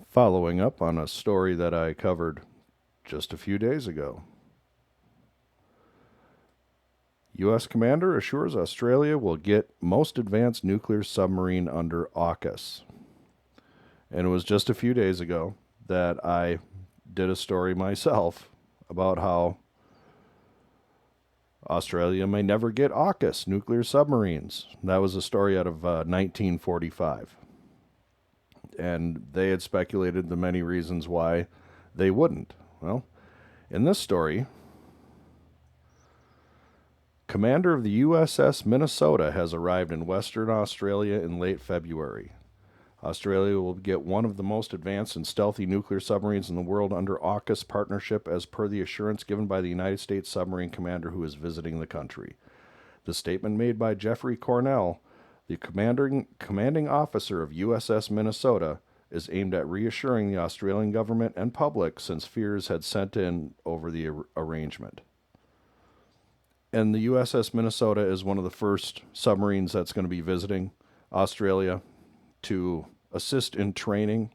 Following up on a story that I covered just a few days ago. U.S. commander assures Australia will get most advanced nuclear submarine under AUKUS. And it was just a few days ago that I did a story myself about how Australia may never get AUKUS nuclear submarines. That was a story out of 1945. And they had speculated the many reasons why they wouldn't. Well, in this story, commander of the USS Minnesota has arrived in Western Australia in late February. Australia will get one of the most advanced and stealthy nuclear submarines in the world under AUKUS partnership, as per the assurance given by the United States submarine commander who is visiting the country. The statement made by Jeffrey Cornielle, the commanding officer of USS Minnesota, is aimed at reassuring the Australian government and public, since fears had set in over the arrangement. And the USS Minnesota is one of the first submarines that's going to be visiting Australia to assist in training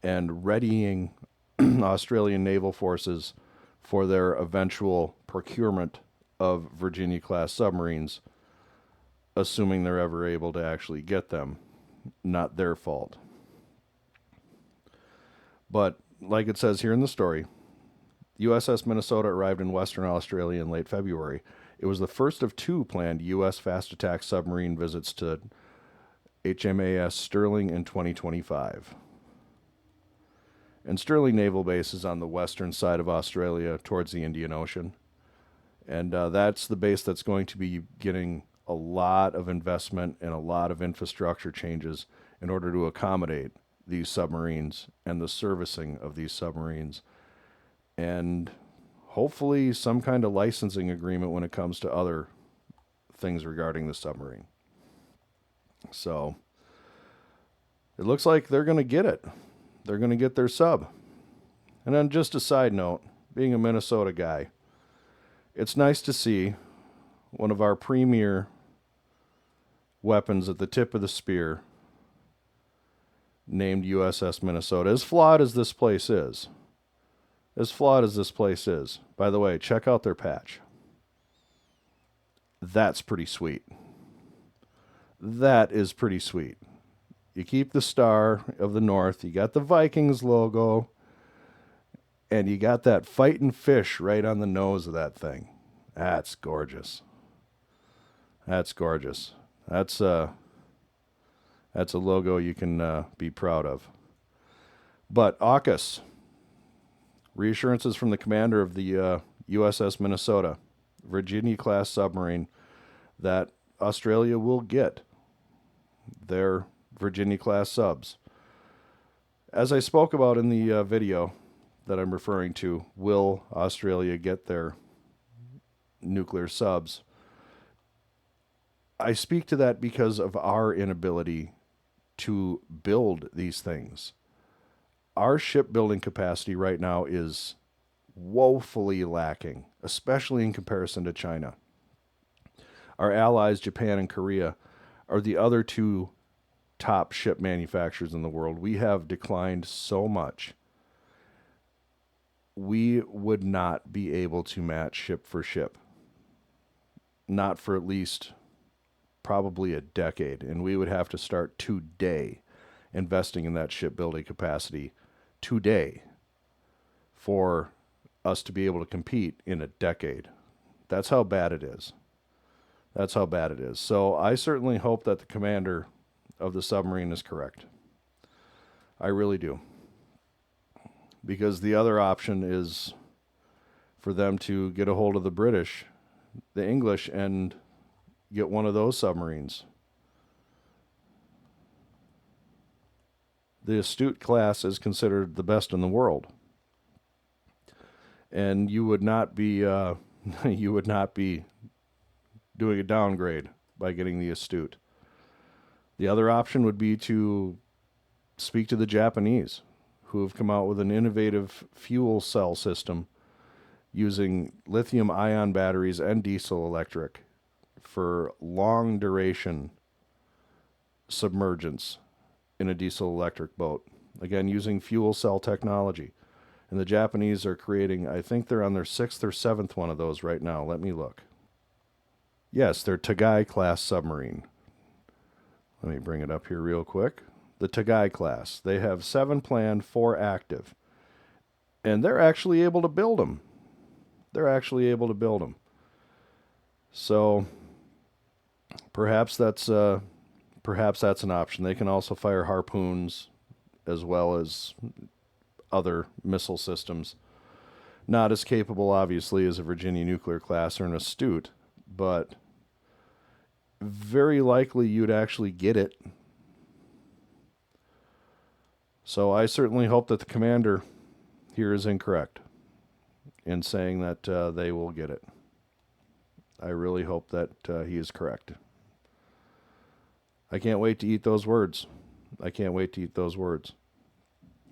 and readying Australian naval forces for their eventual procurement of Virginia-class submarines, assuming they're ever able to actually get them. Not their fault. But like it says here in the story, USS Minnesota arrived in Western Australia in late February. It was the first of two planned U.S. fast attack submarine visits to HMAS Sterling in 2025. And Sterling Naval Base is on the western side of Australia towards the Indian Ocean. And that's the base that's going to be getting a lot of investment and a lot of infrastructure changes in order to accommodate these submarines and the servicing of these submarines. And hopefully some kind of licensing agreement when it comes to other things regarding the submarine. So it looks like they're going to get it. They're going to get their sub. And then just a side note, being a Minnesota guy, it's nice to see one of our premier weapons at the tip of the spear named USS Minnesota. As flawed as this place is, by the way, check out their patch. That's pretty sweet. That is pretty sweet. You keep the Star of the North, you got the Vikings logo, and you got that fighting fish right on the nose of that thing. That's gorgeous. That's gorgeous. That's a logo you can be proud of. But AUKUS, reassurances from the commander of the USS Minnesota, Virginia-class submarine, that Australia will get their Virginia-class subs. As I spoke about in the video that I'm referring to, will Australia get their nuclear subs? I speak to that because of our inability to build these things. Our shipbuilding capacity right now is woefully lacking, especially in comparison to China. Our allies, Japan and Korea, are the other two top ship manufacturers in the world. We have declined so much. We would not be able to match ship for ship. Not for at least probably a decade. And we would have to start today investing in that shipbuilding capacity today for us to be able to compete in a decade. That's how bad it is. That's how bad it is. So I certainly hope that the commander of the submarine is correct. I really do. Because the other option is for them to get a hold of the British, the English, and get one of those submarines. The Astute class is considered the best in the world. And you would not be doing a downgrade by getting the Astute. The other option would be to speak to the Japanese, who have come out with an innovative fuel cell system using lithium-ion batteries and diesel electric for long-duration submergence in a diesel-electric boat. again, using fuel cell technology. And the Japanese are creating, I think they're on their 6th or 7th one of those right now. Let me look. Yes, their Tagai class submarine. Let me bring it up here real quick. The Tagai class. They have 7 planned, 4 active. And they're actually able to build them. So perhaps that's an option. They can also fire harpoons as well as other missile systems. Not as capable, obviously, as a Virginia nuclear class or an Astute, but very likely you'd actually get it. So I certainly hope that the commander here is incorrect in saying that they will get it. I really hope that he is correct. I can't wait to eat those words.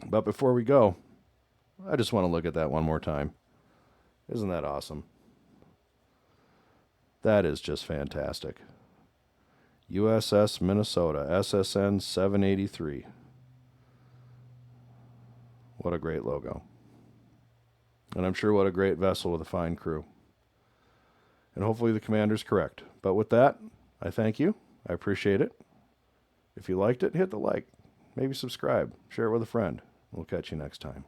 But before we go, I just want to look at that one more time. Isn't that awesome? That is just fantastic. USS Minnesota, SSN 783. What a great logo. And I'm sure what a great vessel with a fine crew. And hopefully the commander's correct. But with that, I thank you. I appreciate it. If you liked it, hit the like. Maybe subscribe. Share it with a friend. We'll catch you next time.